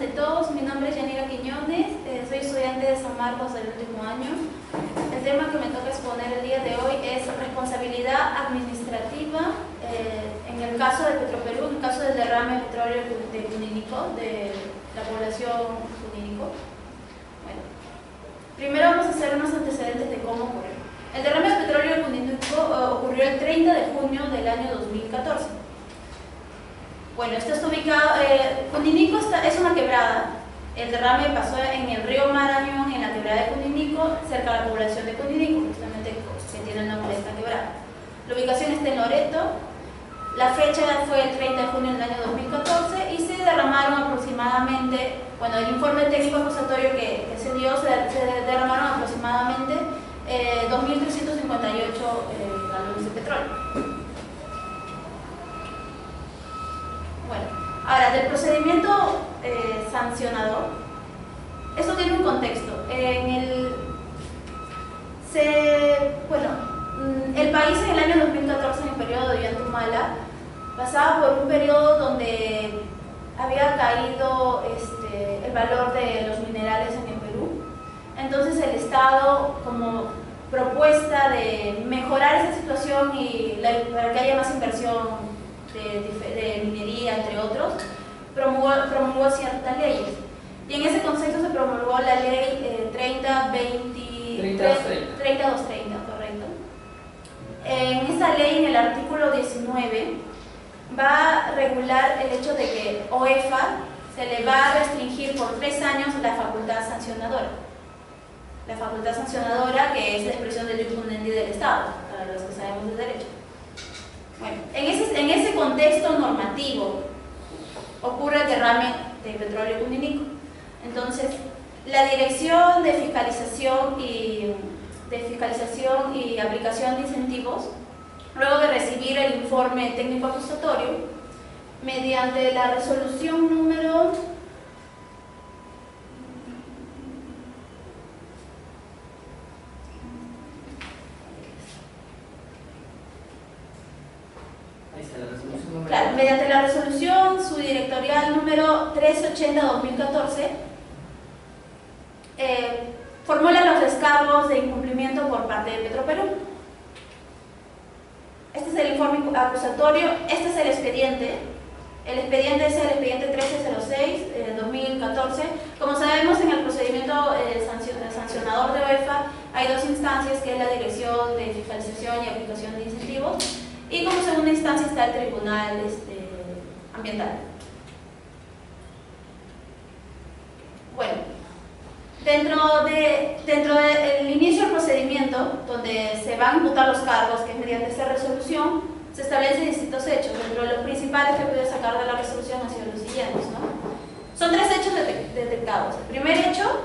ante todos. Mi nombre es Yanira Quiñones, soy estudiante de San Marcos del último año. El tema que me toca exponer el día de hoy es responsabilidad administrativa en el caso de Petroperú, en el caso del derrame de petróleo de Puninico, de la población Puninico. Bueno, primero vamos a hacer unos antecedentes de cómo ocurrió. El derrame de petróleo de Puninico ocurrió el 30 de junio del año 2014. Bueno, esto está ubicado, Puninico es una quebrada. El derrame pasó en el río Marañón, en la quebrada de Puninico, cerca de la población de Puninico, justamente que tiene el nombre de esta quebrada. La ubicación está en Loreto. La fecha fue el 30 de junio del año 2014 y se derramaron aproximadamente, bueno, el informe técnico acusatorio que se dio, se derramaron aproximadamente 2.358 galones de petróleo. Bueno, ahora, del procedimiento sancionador, esto tiene un contexto. El país en el año 2014, en el periodo de Ollantumala, pasaba por un periodo donde había caído el valor de los minerales en el Perú. Entonces el Estado, como propuesta de mejorar esa situación y para que haya más inversión de minería, entre otros, promulgó ciertas leyes. Y en ese contexto se promulgó la ley 30.230, correcto. En esa ley, en el artículo 19, va a regular el hecho de que OEFA se le va a restringir por 3 años la facultad sancionadora. La facultad sancionadora, que es la expresión del ius munendi del Estado, para los que sabemos de derecho. Bueno, en ese contexto normativo ocurre el derrame de petróleo Puninico. Entonces, la Dirección de Fiscalización y Aplicación de Incentivos, luego de recibir el informe técnico acusatorio, mediante la resolución número 380/2014, formula los descargos de incumplimiento por parte de Petroperú. Este es el informe acusatorio, este es el expediente. El expediente es el expediente 1306-2014. Como sabemos, en el procedimiento sancionador de OEFA hay 2 instancias, que es la Dirección de Fiscalización y Aplicación de Incentivos, y como segunda instancia está el Tribunal Ambiental. Bueno, dentro del inicio del procedimiento, donde se van a imputar los cargos, que es mediante esta resolución, se establecen distintos hechos. Dentro de los principales que pude sacar de la resolución han sido los siguientes, ¿no? Son 3 hechos detectados. El primer hecho,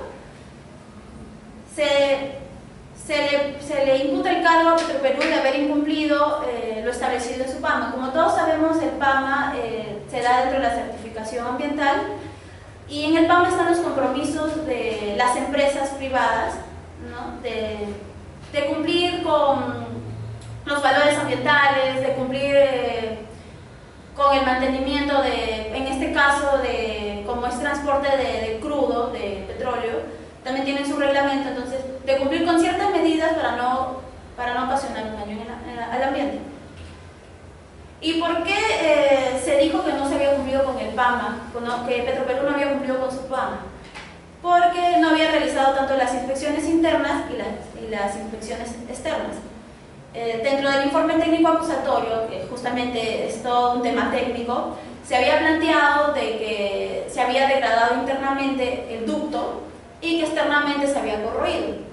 se le imputa el cargo a Petroperú de haber incumplido lo establecido en su PAMA. Como todos sabemos, el PAMA se da dentro de la certificación ambiental, y en el PAMA están los compromisos de las empresas privadas, ¿no? de cumplir con los valores ambientales, de cumplir con el mantenimiento en este caso, como es transporte de crudo, de petróleo, también tienen su reglamento, entonces, de cumplir con ciertas medidas para no ocasionar un daño al ambiente. ¿Y por qué se dijo que no se había cumplido con el PAMA, que Petroperú no había cumplido con su PAMA? Porque no había realizado tanto las inspecciones internas y las inspecciones externas. Dentro del informe técnico acusatorio, que justamente es todo un tema técnico, se había planteado de que se había degradado internamente el ducto y que externamente se había corroído.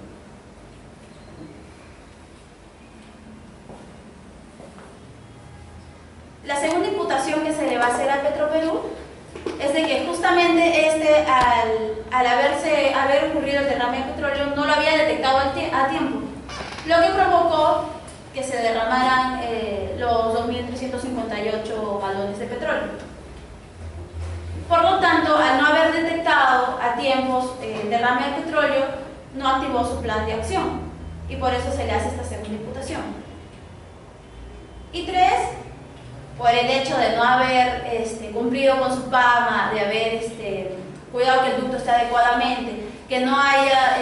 La segunda imputación que se le va a hacer a Petroperú es de que justamente al haber ocurrido el derrame de petróleo, no lo había detectado a tiempo, lo que provocó que se derramaran los 2.358 galones de petróleo. Por lo tanto, al no haber detectado a tiempo el derrame de petróleo, no activó su plan de acción, y por eso se le hace esta segunda imputación. Y 3, por el hecho de no haber cumplido con su PAMA, de haber adecuadamente, que no haya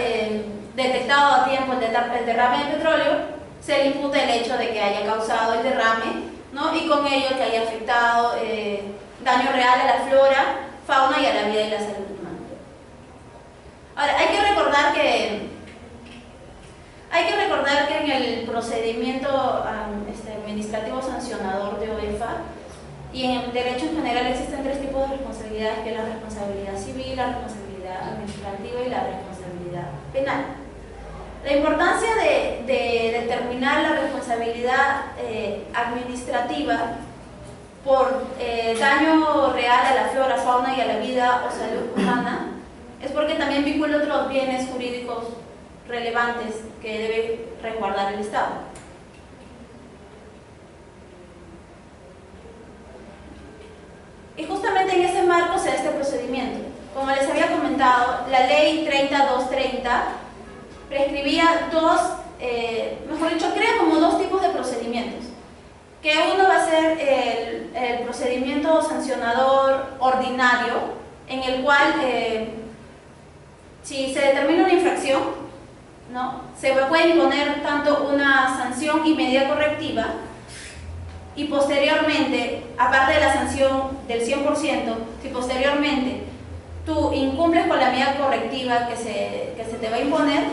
detectado a tiempo el derrame de petróleo, se le imputa el hecho de que haya causado el derrame, ¿no? Y con ello que haya afectado daño real a la flora, fauna y a la vida y la salud humana. Ahora, hay que recordar que en el procedimiento administrativo sancionador de OEFA y en el derecho en general existen tres tipos de responsabilidades, que es la responsabilidad civil, la responsabilidad administrativa y la responsabilidad penal. La importancia de determinar la responsabilidad administrativa por daño real a la flora, fauna y a la vida o salud humana es porque también vincula otros bienes jurídicos relevantes que debe resguardar el Estado. Y justamente en ese marco se da este procedimiento. Como les había comentado, la ley 30230 prescribía crea como dos tipos de procedimientos. Que uno va a ser el procedimiento sancionador ordinario, en el cual si se determina una infracción, ¿no?, se puede imponer tanto una sanción y medida correctiva, y posteriormente, aparte de la sanción del 100%, si posteriormente tú incumples con la medida correctiva que se te va a imponer,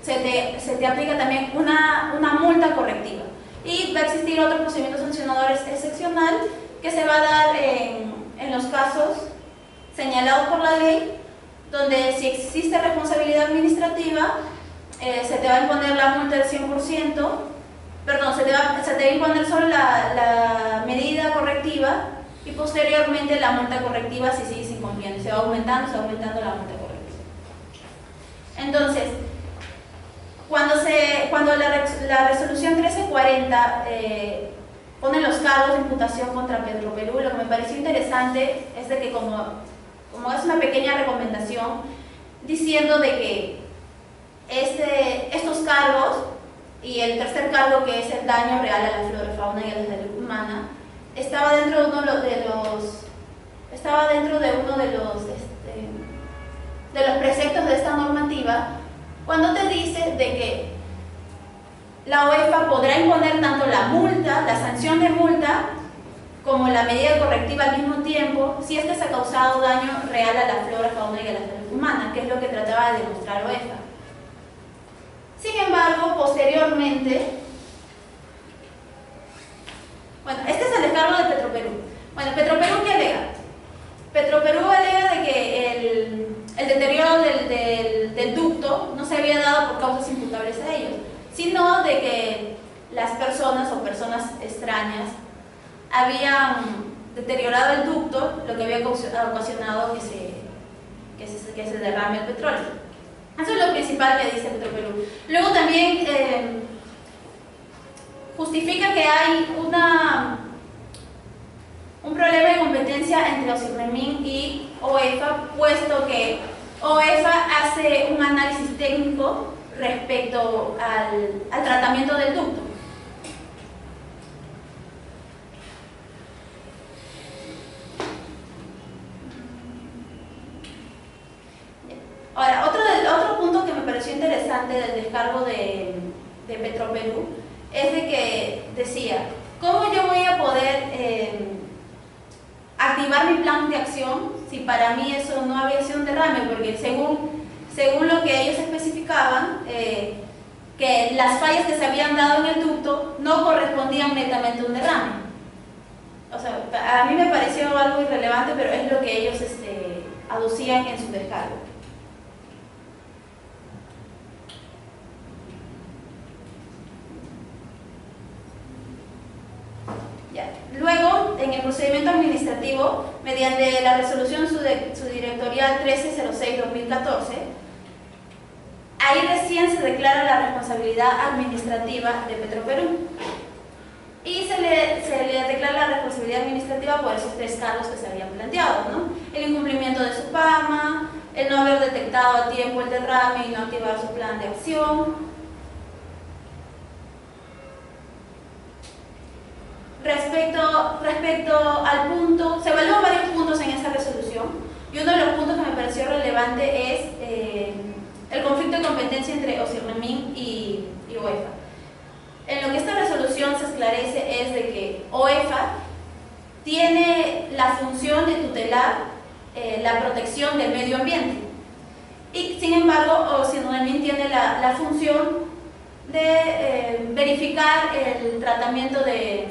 se te aplica también una multa correctiva. Y va a existir otro procedimiento sancionador excepcional que se va a dar en los casos señalados por la ley, donde si existe responsabilidad administrativa, se te va a imponer la multa del 100%, perdón, se te va a imponer solo la medida correctiva, y posteriormente la multa correctiva si sigues incumpliendo. Se va aumentando la multa correctiva. Entonces, cuando la resolución 1340 pone los cargos de imputación contra Petroperú, lo que me pareció interesante es de que como es una pequeña recomendación, diciendo de que estos cargos y el tercer cargo, que es el daño real a la flora, fauna y a la salud humana, estaba dentro de uno de los preceptos de esta normativa, cuando te dice de que la OEFA podrá imponer tanto la multa, la sanción de multa, como la medida correctiva al mismo tiempo, si es que se ha causado daño real a la flora, fauna y a la salud humana, que es lo que trataba de demostrar OEFA. Sin embargo, posteriormente, bueno, este es el descargo de Petroperú. Bueno, ¿Petroperú qué alega? Petroperú alega de que el deterioro del ducto no se había dado por causas imputables a ellos, sino de que las personas o personas extrañas habían deteriorado el ducto, lo que había ocasionado que se derrame el petróleo. Eso es lo principal que dice Petroperú. Luego también justifica que hay un problema de competencia entre OSIRREMIN y OEFA, puesto que OEFA hace un análisis técnico respecto al tratamiento del ducto. Ahora, otro punto que me pareció interesante del descargo de Petroperú es de que decía, ¿cómo yo voy a poder activar mi plan de acción si para mí eso no había sido un derrame? Porque según lo que ellos especificaban, que las fallas que se habían dado en el ducto no correspondían netamente a un derrame. O sea, a mí me pareció algo irrelevante, pero es lo que ellos aducían en su descargo. Luego, en el procedimiento administrativo, mediante la resolución subdirectorial 1306-2014, ahí recién se declara la responsabilidad administrativa de Petroperú. Y se le declara la responsabilidad administrativa por esos tres cargos que se habían planteado, ¿no? El incumplimiento de su PAMA, el no haber detectado a tiempo el derrame y no activar su plan de acción. Respecto al punto, se evalúan varios puntos en esa resolución, y uno de los puntos que relevante es el conflicto de competencia entre OSIRNAMIN y OEFA. En lo que esta resolución se esclarece es de que OEFA tiene la función de tutelar la protección del medio ambiente y sin embargo OSIRNAMIN tiene la función de verificar el tratamiento de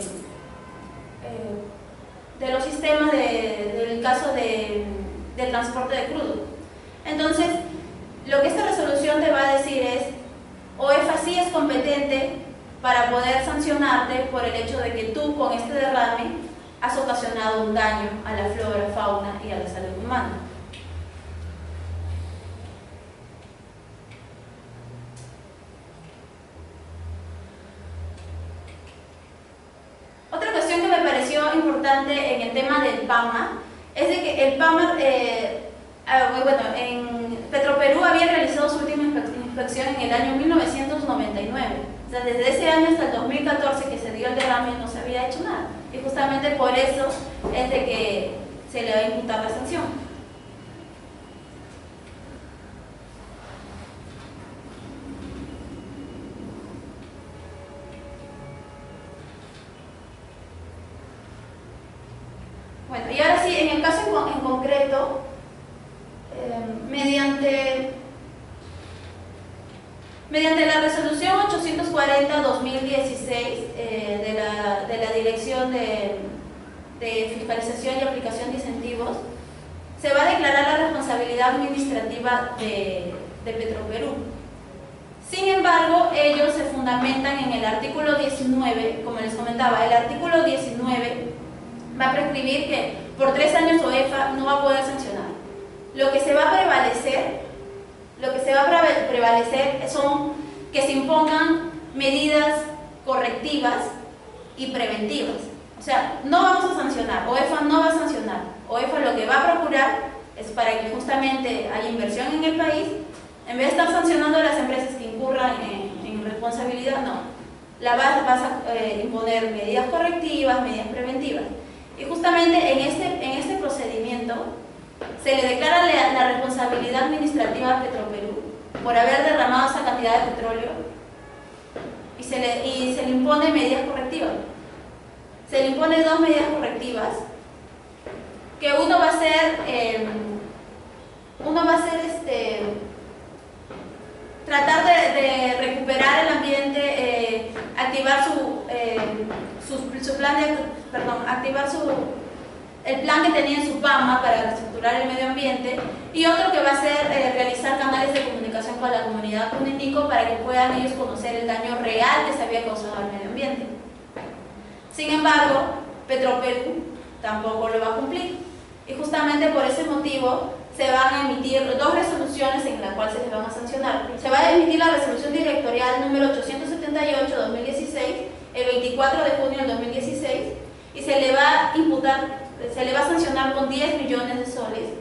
los sistemas del caso de transporte de crudo. Entonces, lo que esta resolución te va a decir es: OEFA sí es competente para poder sancionarte por el hecho de que tú con este derrame has ocasionado un daño a la flora, fauna y a la salud humana. Otra cuestión que me pareció importante en el tema del PAMA es de que el PAMA, en Petroperú había realizado su última inspección en el año 1999. O sea, desde ese año hasta el 2014 que se dio el derrame no se había hecho nada. Y justamente por eso es de que se le va a imputar la sanción. Bueno, y ahora sí, en el caso en concreto, mediante la resolución 840-2016 de la Dirección de Fiscalización y Aplicación de Incentivos, se va a declarar la responsabilidad administrativa de Petroperú. Sin embargo, ellos se fundamentan en el artículo 19, como les comentaba, el artículo 19 va a prescribir que por 3 años OEFA no va a poder sancionar. Lo que se va a prevalecer son que se impongan medidas correctivas y preventivas. O sea, no vamos a sancionar, OEFA no va a sancionar. OEFA lo que va a procurar es para que justamente haya inversión en el país, en vez de estar sancionando a las empresas que incurran en responsabilidad, no. Vas a imponer medidas correctivas, medidas preventivas. Y justamente en este procedimiento se le declara la responsabilidad administrativa a Petroperú por haber derramado esa cantidad de petróleo y se le impone medidas correctivas. Se le impone 2 medidas correctivas, que uno va a ser tratar de recuperar el ambiente, activar el plan que tenía en su PAMA para reestructurar el medio ambiente, y otro que va a ser realizar canales de comunicación con la comunidad cuninico para que puedan ellos conocer el daño real que se había causado al medio ambiente. Sin embargo, Petroperú tampoco lo va a cumplir, y justamente por ese motivo se van a emitir 2 resoluciones en las cuales se les van a sancionar. Se va a emitir la resolución directorial número 878-2016 el 24 de junio del 2016 y se le va a sancionar con 10 millones de soles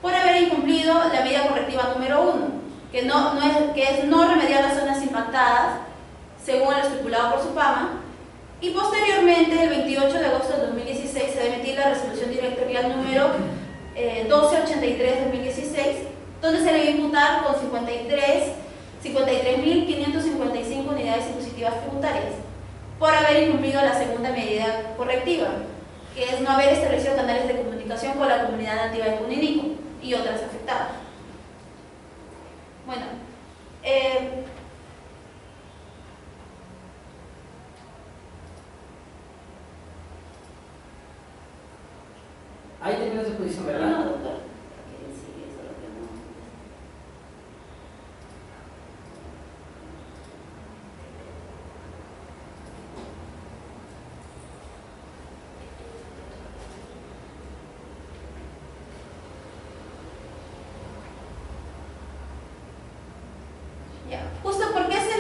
por haber incumplido la medida correctiva número 1, que es no remediar las zonas impactadas según lo estipulado por su PAMA, y posteriormente el 28 de agosto del 2016 se va a emitir la resolución directorial número 1283-2016, donde se le va a imputar con 53.555 unidades impositivas tributarias por haber incumplido la segunda medida correctiva, que es no haber establecido canales de comunicación con la comunidad nativa de Cuninico y otras afectadas. Bueno, ahí termina su exposición, ¿verdad? No, doctor. Sí, eso es lo que no. Ya. Justo, ¿por qué se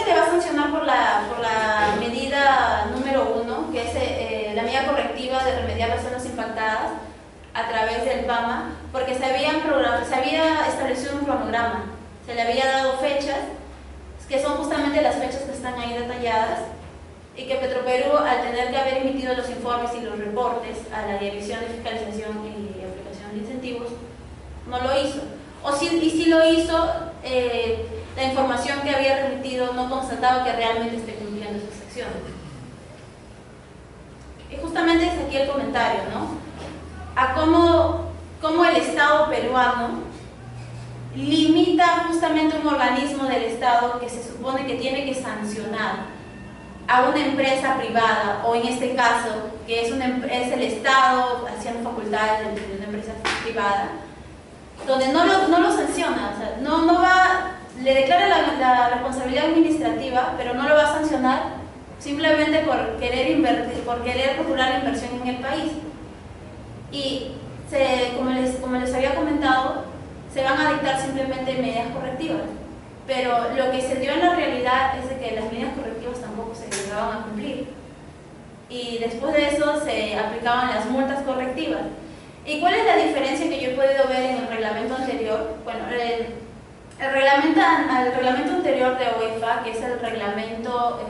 le va a sancionar por la medida número 1, que es la medida correctiva de remediar las zonas impactadas a través del PAMA? Porque se había establecido un cronograma, se le había dado fechas, que son justamente las fechas que están ahí detalladas, y que Petroperú, al tener que haber emitido los informes y los reportes a la Dirección de Fiscalización y Aplicación de Incentivos, no lo hizo. Y si lo hizo, la información que había remitido no constataba que realmente esté cumpliendo esas acciones. Y justamente es aquí el comentario, ¿no? A cómo el Estado peruano limita justamente un organismo del Estado que se supone que tiene que sancionar a una empresa privada, o en este caso, que es el Estado haciendo facultades de una empresa privada, donde no lo sanciona, o sea, no va, le declara la responsabilidad administrativa, pero no lo va a sancionar simplemente por querer invertir, por querer procurar la inversión en el país. Y como les había comentado, se van a dictar simplemente medidas correctivas, pero lo que se dio en la realidad es de que las medidas correctivas tampoco se llegaban a cumplir, y después de eso se aplicaban las multas correctivas. ¿Y cuál es la diferencia que yo he podido ver en el reglamento anterior? Bueno, el reglamento anterior de UEFA, que es el reglamento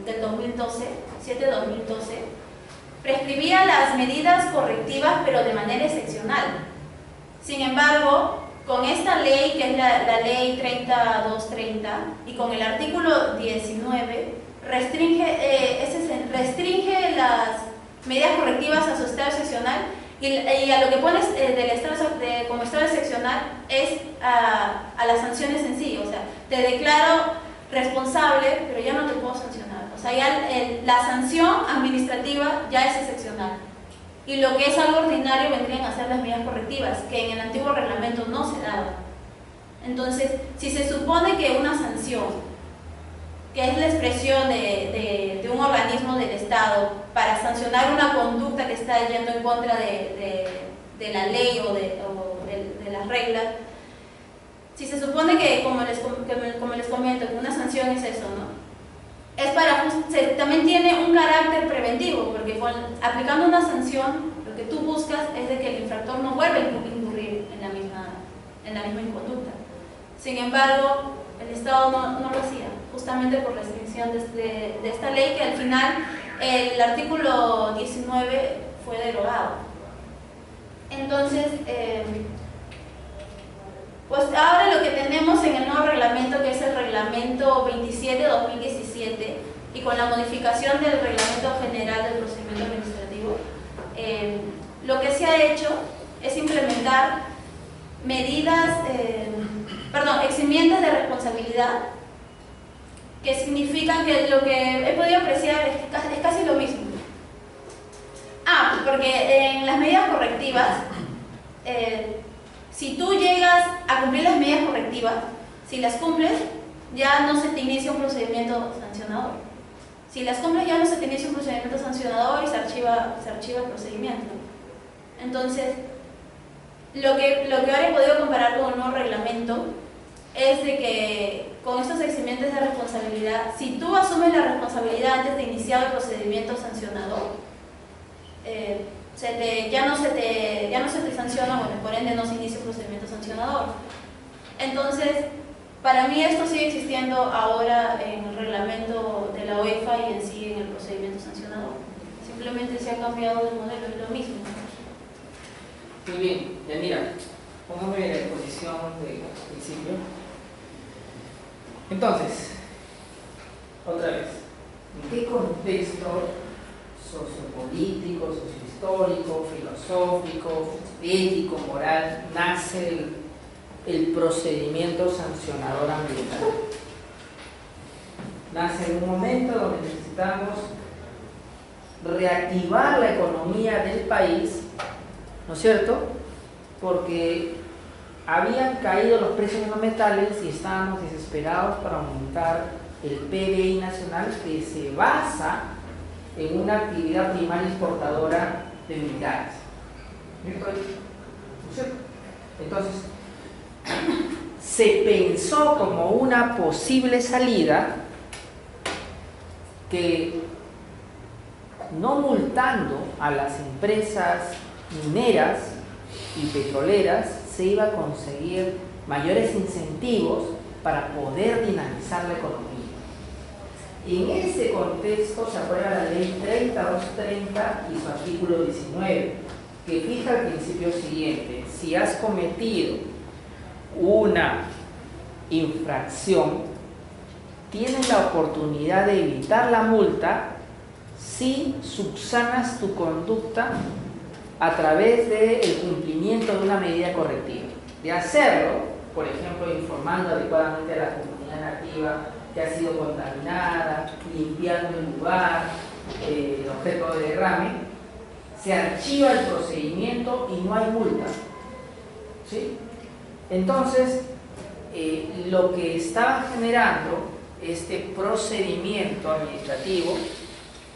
del 2012, 7/2012, prescribía las medidas correctivas, pero de manera excepcional. Sin embargo, con esta ley, que es la ley 30.230, y con el artículo 19, restringe las medidas correctivas a su estado excepcional, y a lo que pones como estado excepcional es a las sanciones en sí. O sea, te declaro responsable, pero ya no te puedo sancionar. O sea, ya la sanción administrativa ya es excepcional. Y lo que es algo ordinario vendrían a ser las medidas correctivas, que en el antiguo reglamento no se daban. Entonces, si se supone que una sanción, que es la expresión de un organismo del Estado para sancionar una conducta que está yendo en contra de la ley o de las reglas, si se supone que, como les comento, que una sanción es eso, ¿no? También tiene un carácter preventivo, porque aplicando una sanción, lo que tú buscas es de que el infractor no vuelva a incurrir en la misma inconducta. Sin embargo, el Estado no lo hacía, justamente por restricción de esta ley, que al final el artículo 19 fue derogado. Entonces, pues ahora lo que tenemos en el nuevo reglamento, que es el reglamento 27/2017, y con la modificación del reglamento general del procedimiento administrativo, lo que se ha hecho es implementar eximientes de responsabilidad, que significan que lo que he podido apreciar es casi lo mismo. Porque en las medidas correctivas, si tú llegas a cumplir las medidas correctivas, si las cumples, ya no se te inicia un procedimiento sancionador. Si las cumples, ya no se te inicia un procedimiento sancionador y se archiva el procedimiento. Entonces, lo que ahora he podido comparar con el nuevo reglamento es de que con estos eximientes de responsabilidad, si tú asumes la responsabilidad antes de iniciar el procedimiento sancionador, ya no se te sanciona, bueno, por ende no se inicia un procedimiento sancionador. Entonces, para mí esto sigue existiendo ahora en el reglamento de la UEFA y en sí en el procedimiento sancionador. Simplemente se ha cambiado de modelo, es lo mismo. Muy bien, Yanira, póngame en la exposición del principio. Entonces, otra vez, ¿en qué contexto sociopolítico, sociohistórico, filosófico, ético, moral nace el procedimiento sancionador ambiental? Nace en un momento donde necesitamos reactivar la economía del país, ¿no es cierto? Porque habían caído los precios de los metales y estábamos desesperados para aumentar el PBI nacional, que se basa en una actividad primaria exportadora de minerales. ¿No es cierto? Entonces, se pensó como una posible salida que, no multando a las empresas mineras y petroleras, se iba a conseguir mayores incentivos para poder dinamizar la economía. Y en ese contexto se aprueba la ley 30.230 y su artículo 19, que fija el principio siguiente: si has cometido una infracción, tienes la oportunidad de evitar la multa si subsanas tu conducta a través del cumplimiento de una medida correctiva. De hacerlo, por ejemplo, informando adecuadamente a la comunidad nativa que ha sido contaminada, limpiando el lugar, el objeto de derrame, se archiva el procedimiento y no hay multa. ¿Sí? Entonces, lo que está generando este procedimiento administrativo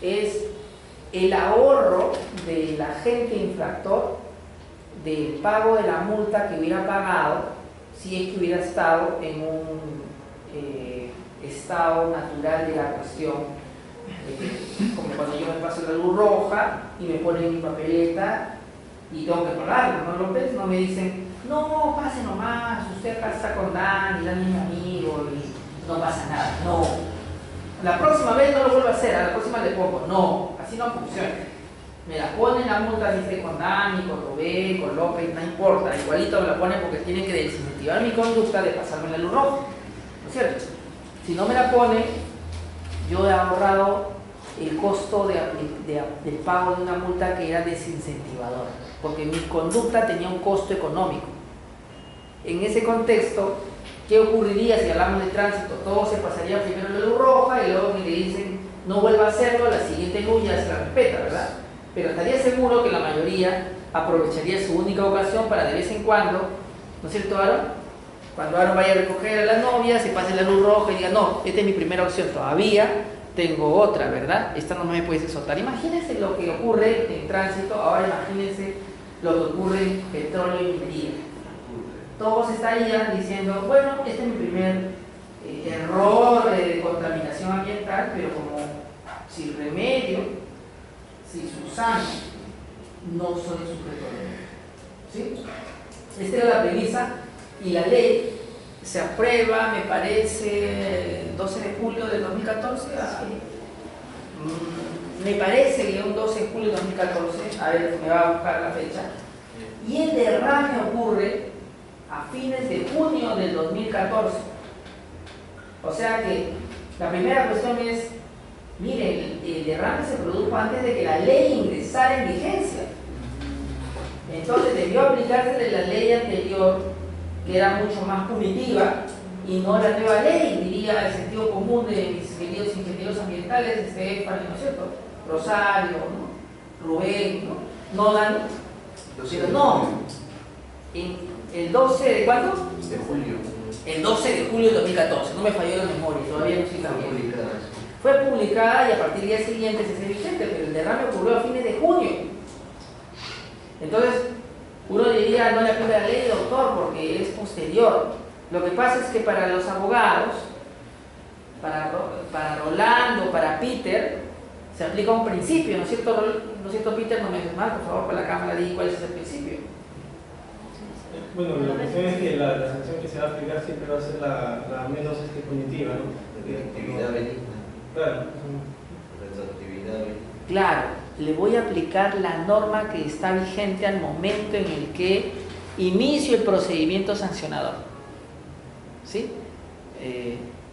es el ahorro del agente infractor del pago de la multa que hubiera pagado si es que hubiera estado en un estado natural de la cuestión, como cuando yo me paso la luz roja y me ponen mi papeleta y tengo que pagarlo, ¿no, López? No me dicen, no, pase nomás, usted acá está con Dani es mi amigo y no pasa nada. No, la próxima vez no lo vuelvo a hacer, a la próxima le pongo. No, así no funciona. Me la ponen la multa, dice con Dani, con Rubén, con López, no importa, igualito me la ponen porque tienen que desincentivar mi conducta de pasarme la luz roja, ¿no es cierto? Si no me la ponen, yo he ahorrado el costo del pago de una multa que era desincentivadora, porque mi conducta tenía un costo económico. En ese contexto, ¿qué ocurriría si hablamos de tránsito? Todo se pasaría primero la luz roja y luego que le dicen no vuelva a hacerlo, la siguiente luz ya se la respeta, ¿verdad? Pero estaría seguro que la mayoría aprovecharía su única ocasión para de vez en cuando, ¿no es cierto, Aaron? Cuando Aaron vaya a recoger a la novia, se pase la luz roja y diga, no, esta es mi primera opción, todavía tengo otra, ¿verdad? Esta no me puede soltar. Imagínense lo que ocurre en tránsito, ahora imagínense lo que ocurre en petróleo y minería. Todos estarían diciendo, bueno, este es mi primer error de contaminación ambiental, pero como sin remedio, si subsano, no soy sujeto de ley. ¿Sí? Esta era la premisa y la ley se aprueba, me parece, el 12 de julio del 2014. Me parece que un 12 de julio del 2014, a ver, me va a buscar la fecha, y el derrame ocurre a fines de junio del 2014. O sea que la primera cuestión es, miren, el derrame se produjo antes de que la ley ingresara en vigencia. Entonces debió aplicársele la ley anterior, que era mucho más punitiva, y no la nueva ley, diría el sentido común de mis queridos ingenieros ambientales, Estefan, ¿no es cierto? Rosario, ¿no? Rubén, ¿no? Nolan, pero no. ¿El 12 de cuándo? De julio. El 12 de julio de 2014, no me falló la memoria, todavía no estoy cambiando. Fue Fue publicada y a partir del día siguiente se hace vigente, pero el derrame ocurrió a fines de junio. Entonces, uno diría, no le aplica la ley de autor porque es posterior. Lo que pasa es que para los abogados, para Rolando, para Peter, se aplica un principio, ¿no es cierto? ¿No es cierto, Peter? No me dejes mal, por favor, para la cámara, di cuál es ese principio. Bueno, la cuestión es que la sanción que se va a aplicar siempre va a ser la menos punitiva, ¿no? Retroactividad benigna. Claro. Retroactividad benigna. Claro, le voy a aplicar la norma que está vigente al momento en el que inicio el procedimiento sancionador. ¿Sí?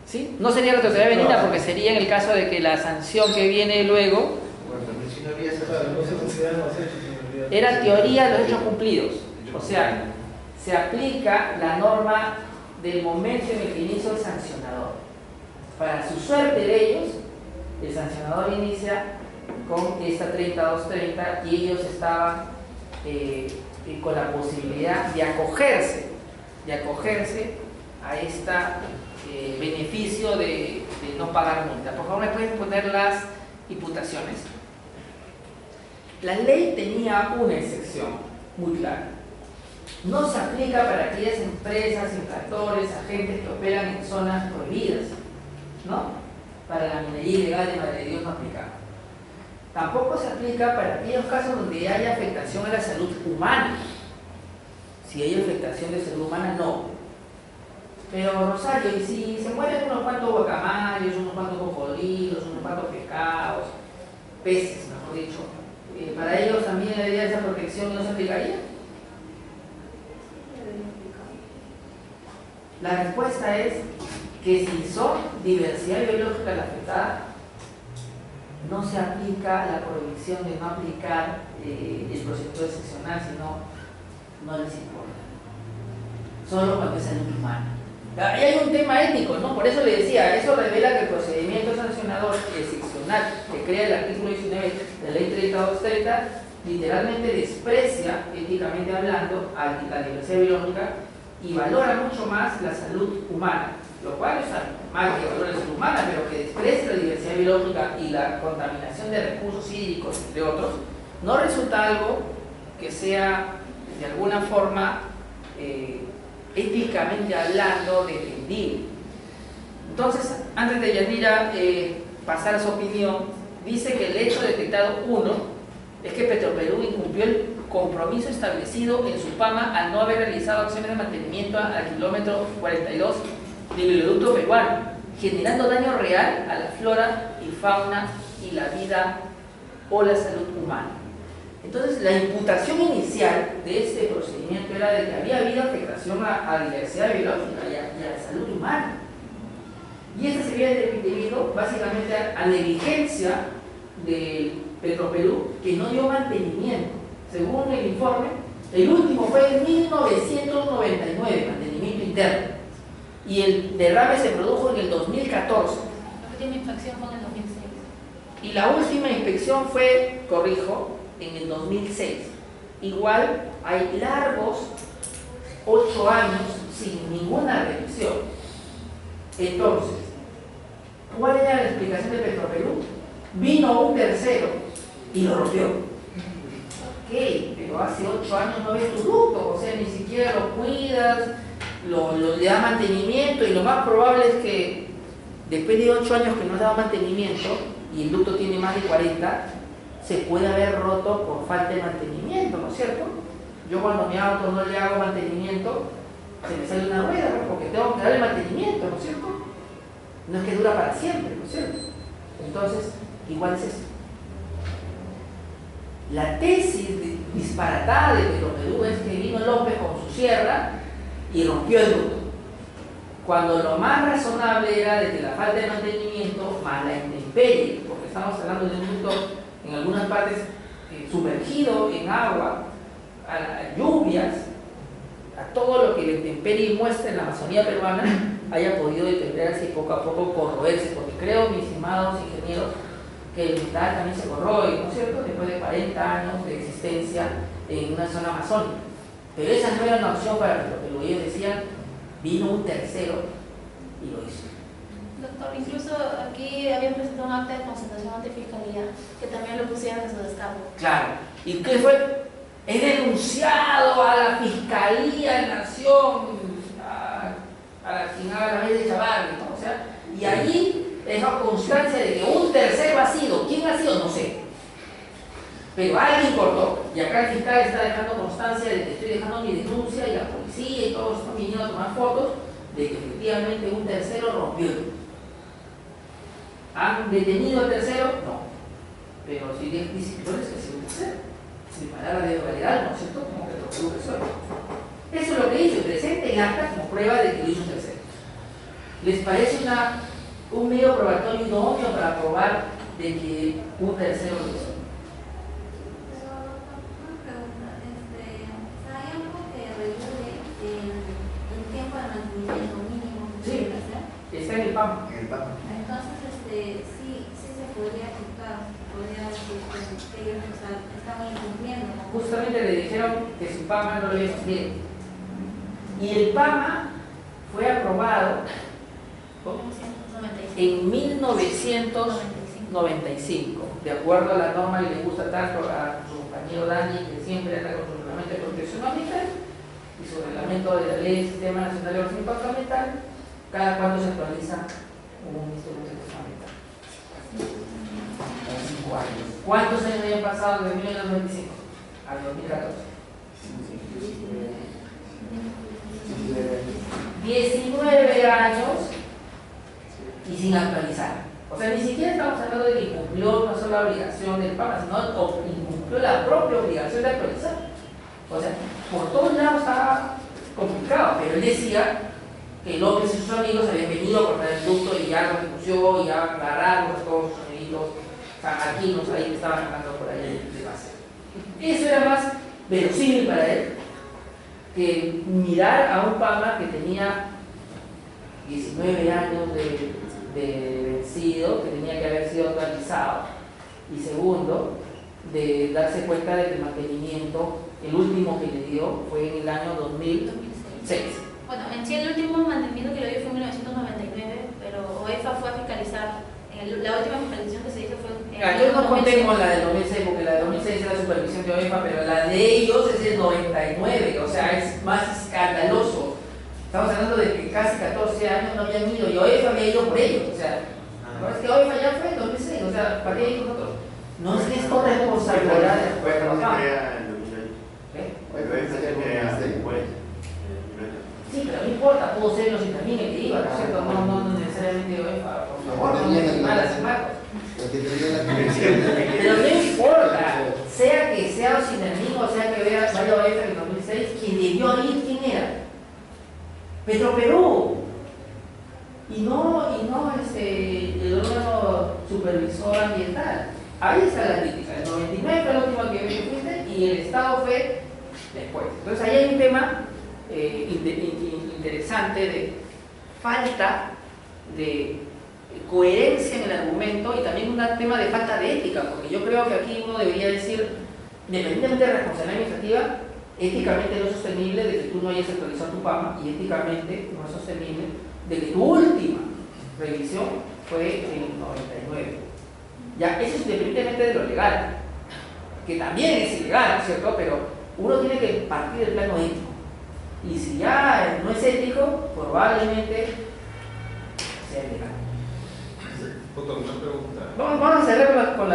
¿Sí? No sería retroactividad benigna porque sería en el caso de que la sanción que viene luego Bueno, también si no había esa Claro, no se consideran los hechos. era teoría de los hechos cumplidos. O sea, se aplica la norma del momento en el que inicia el sancionador. Para su suerte de ellos, el sancionador inicia con esta 3230 y ellos estaban con la posibilidad de acogerse a este beneficio de no pagar multa. Por favor, ¿me pueden poner las imputaciones? La ley tenía una excepción muy clara. No se aplica para aquellas empresas, infractores, agentes que operan en zonas prohibidas, ¿no? Para la minería ilegal de Madre de Dios no aplica. Tampoco se aplica para aquellos casos donde haya afectación a la salud humana. Si hay afectación de salud humana, no. Pero Rosario, y si se mueren unos cuantos guacamayos, unos cuantos cocodrilos, unos cuantos pescados, peces, mejor dicho, para ellos también habría esa protección y no se aplicaría. La respuesta es que si son diversidad biológica la afectada, no se aplica la prohibición de no aplicar el procedimiento excepcional, sino no les importa. Solo cuando es salud humana. Ahí hay un tema ético, ¿no? Por eso le decía, eso revela que el procedimiento sancionador excepcional que crea el artículo 19 de la ley 3230 literalmente desprecia, éticamente hablando, a la diversidad biológica y valora mucho más la salud humana, lo cual es mal que valore la salud humana, pero que desprecia la diversidad biológica y la contaminación de recursos hídricos, entre otros, no resulta algo que sea de alguna forma éticamente hablando defendible. Entonces, antes de Yanira pasar a su opinión, dice que el hecho detectado 1 es que Petroperú incumplió el compromiso establecido en su PAMA al no haber realizado acciones de mantenimiento al kilómetro 42 del oleoducto peruano, generando daño real a la flora y fauna y la vida o la salud humana. Entonces, la imputación inicial de este procedimiento era de que había habido afectación a la diversidad biológica y a la salud humana. Y esto se había debido básicamente a negligencia de Petroperú, que no dio mantenimiento. Según el informe, el último fue en 1999, mantenimiento interno, y el derrame se produjo en el 2014. La última inspección fue en el 2006. Y la última inspección fue, corrijo, en el 2006. Igual hay largos 8 años sin ninguna revisión. Entonces, ¿cuál era la explicación de Petroperú? Vino un tercero y lo rompió. Ok, pero hace 8 años no ves tu ducto, o sea, ni siquiera lo cuidas, le da mantenimiento, y lo más probable es que después de 8 años que no has dado mantenimiento y el ducto tiene más de 40, se puede haber roto por falta de mantenimiento, ¿no es cierto? Yo cuando mi auto no le hago mantenimiento, se me sale una rueda, ¿no? Porque tengo que darle mantenimiento, ¿no es cierto? No es que dura para siempre, ¿no es cierto? Entonces, igual es esto. La tesis disparatada de Petroperú es que vino López con su sierra y rompió el ducto, cuando lo más razonable era de que la falta de mantenimiento más la intemperie, porque estamos hablando de un ducto en algunas partes sumergido en agua, a lluvias, a todo lo que la intemperie muestra en la Amazonía peruana haya podido deteriorarse y poco a poco corroerse, porque creo, mis estimados ingenieros, que el metal también se corroe, ¿no es cierto?, después de 40 años de existencia en una zona amazónica. Pero esa no era una opción para Petroperú. Ellos decían, vino un tercero y lo hizo. Doctor, incluso aquí habían presentado un acta de concentración ante fiscalía que también lo pusieron en su descargo. Claro. ¿Y qué fue? He denunciado a la Fiscalía de Nación, a la quien haga la ley de Chavarri, ¿no? O sea, y allí deja constancia de que un tercero ha sido. ¿Quién ha sido? No sé. Pero alguien cortó, y acá el fiscal está dejando constancia de que estoy dejando mi denuncia, y la policía y todos están viniendo a tomar fotos de que efectivamente un tercero rompió. ¿Han detenido al tercero? No. Pero si dicen que ha sido un tercero, sin palabra de legalidad, ¿no es cierto? Como que Petroperú resuelve. Eso es lo que hizo, presente en acta como prueba de que lo hizo un tercero. ¿Les parece un medio probatorio idóneo para probar de que un tercero lo hizo? Está en el PAMA. Entonces, sí se podría aplicar, podría decir que ellos están incumpliendo. Justamente le dijeron que su PAMA no lo hizo bien. Y el PAMA fue aprobado en 1995, de acuerdo a la norma que le gusta tanto a su compañero Dani, que siempre anda con su reglamento de protección ambiental y su reglamento de la Ley del Sistema Nacional de Evaluación de Impacto Ambiental. Cada cuando se actualiza un instrumento ambiental. 5 años. ¿Cuántos años habían pasado desde 1995 al 2014? 19 años y sin actualizar. O sea, ni siquiera estamos hablando de que incumplió no solo la obligación del PAMA, sino incumplió cumplió la propia obligación de actualizar. O sea, por todos lados estaba complicado, pero él decía que López y sus amigos habían venido a cortar el ducto y ya lo denunció, y ya agarraron a todos sus amiguitos sanmarquinos ahí que estaban andando por ahí de base. Eso era más verosímil para él que mirar a un PAMA que tenía 19 años de vencido, que tenía que haber sido actualizado, y segundo, de darse cuenta de que el mantenimiento, el último que le dio fue en el año 2006. Bueno, en sí el último mantenimiento que le dio fue en 1999, pero OEFA fue a fiscalizar, la última fiscalización que se hizo fue en el Yo no 2006. contemos la de 2006 porque la de 2006 es la supervisión de OEFA, pero la de ellos es del 99, o sea, es más escandaloso. Estamos hablando de que casi 14 años no habían ido y OEFA había ido por ellos, o sea, no es que OEFA ya fue en 2006, o sea, ¿para qué ir nosotros? No es que es por responsabilidad de OEFA no se OEFA. crea en 2008. OEFA se crea después. Sí, pero no importa, pudo ser los también el que iba, ¿no es cierto? No necesariamente OEFA, por favor, no me malas marcos. Pero no importa, sea que sea Ocinermin o sea que vaya OEFA en el 2006, quien debió ir, ¿quién era? Petroperú. Y no el órgano supervisor ambiental. Ahí está la crítica. El 99 fue la última que fuiste y el Estado fue después. Entonces ahí hay un tema interesante de falta de coherencia en el argumento y también un tema de falta de ética, porque yo creo que aquí uno debería decir, independientemente de responsabilidad administrativa, éticamente no es sostenible de que tú no hayas actualizado tu PAMA y éticamente no es sostenible de que tu última revisión fue en el 99. Ya, eso es independientemente de lo legal, que también es ilegal, ¿cierto? Pero uno tiene que partir del plano ético. Y si ya no es ético, probablemente sea ilegal. Una pregunta. Vamos a cerrar con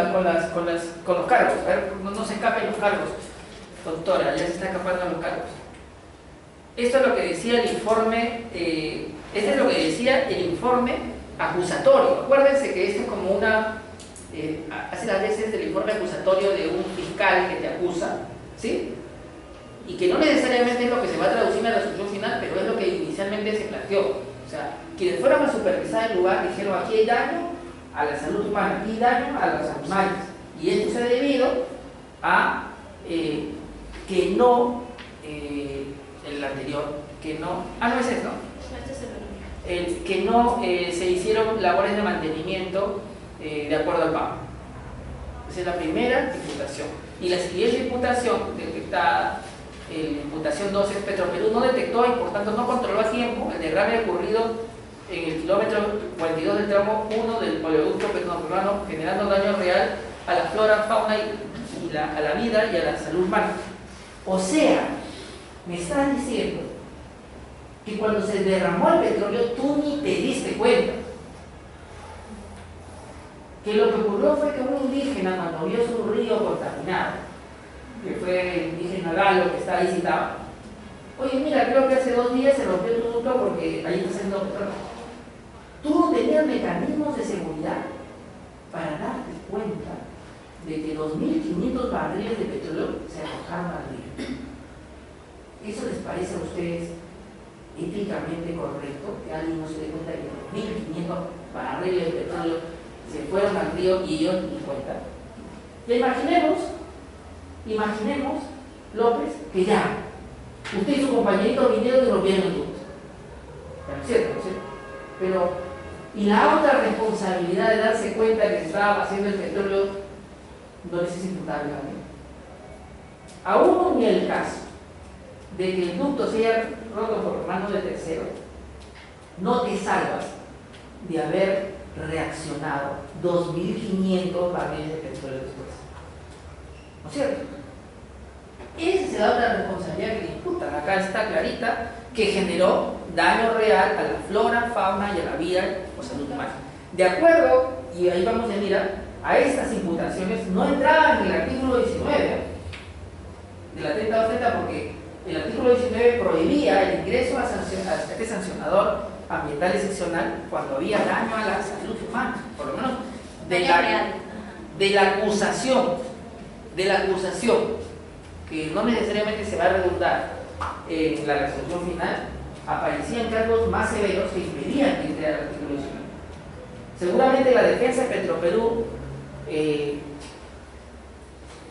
los cargos. A ver, no se escapen los cargos. Doctora, ya se está escapando los cargos. Esto es lo que decía el informe, este es lo que decía el informe acusatorio. Acuérdense que esto es como una, hace las veces del informe acusatorio de un fiscal que te acusa, ¿sí? Y que no necesariamente es lo que se va a traducir en la resolución final, pero es lo que inicialmente se planteó. O sea, quienes fueron a supervisar el lugar dijeron: aquí hay daño a la salud humana, aquí hay daño a los animales. Y esto se ha debido a que no, el anterior, que no, no es esto, que no se hicieron labores de mantenimiento de acuerdo al PAMA. Esa es la primera imputación. Y la siguiente imputación detectada, la imputación 2, es Petroperú no detectó y por tanto no controló a tiempo el derrame ocurrido en el kilómetro 42 del tramo 1 del oleoducto petroperuano, generando daño real a la flora, fauna y a la vida y a la salud humana. O sea, me estás diciendo que cuando se derramó el petróleo tú ni te diste cuenta. Que lo que ocurrió fue que un indígena, cuando vio su río contaminado, que fue el indígena Galo que está ahí citado, oye, mira, creo que hace 2 días se rompió tu ducto porque ahí está saliendo petróleo. Tú no tenías mecanismos de seguridad para darte cuenta de que 2.500 barriles de petróleo se arrojaron al río. ¿Eso les parece a ustedes éticamente correcto? Que alguien no se dé cuenta de que 2.500 barriles de petróleo se fueron al río y ellos ni cuenta. Y imaginemos, López, que ya, usted y su compañerito vinieron y rompieron el ducto. ¿No es cierto? ¿No es cierto? Pero, y la otra responsabilidad de darse cuenta que se estaba haciendo el petróleo no les es imputable también. Aún ni el caso de que el ducto sea roto por manos de terceros, no te salvas de haber reaccionado 2.500 barriles de petróleo después. ¿No es cierto? Esa es la otra responsabilidad que le imputan. Acá está clarita, que generó daño real a la flora, fauna y a la vida o salud humana. De acuerdo, y ahí vamos a mirar, a estas imputaciones no entraban en el artículo 19 de la 3230 porque el artículo 19 prohibía el ingreso a este sancionador ambiental excepcional cuando había daño a la salud humana, por lo menos de la acusación de la acusación, que no necesariamente se va a redundar en la resolución final, aparecían cargos más severos que impedían que entre al artículo 19. Seguramente la defensa de Petroperú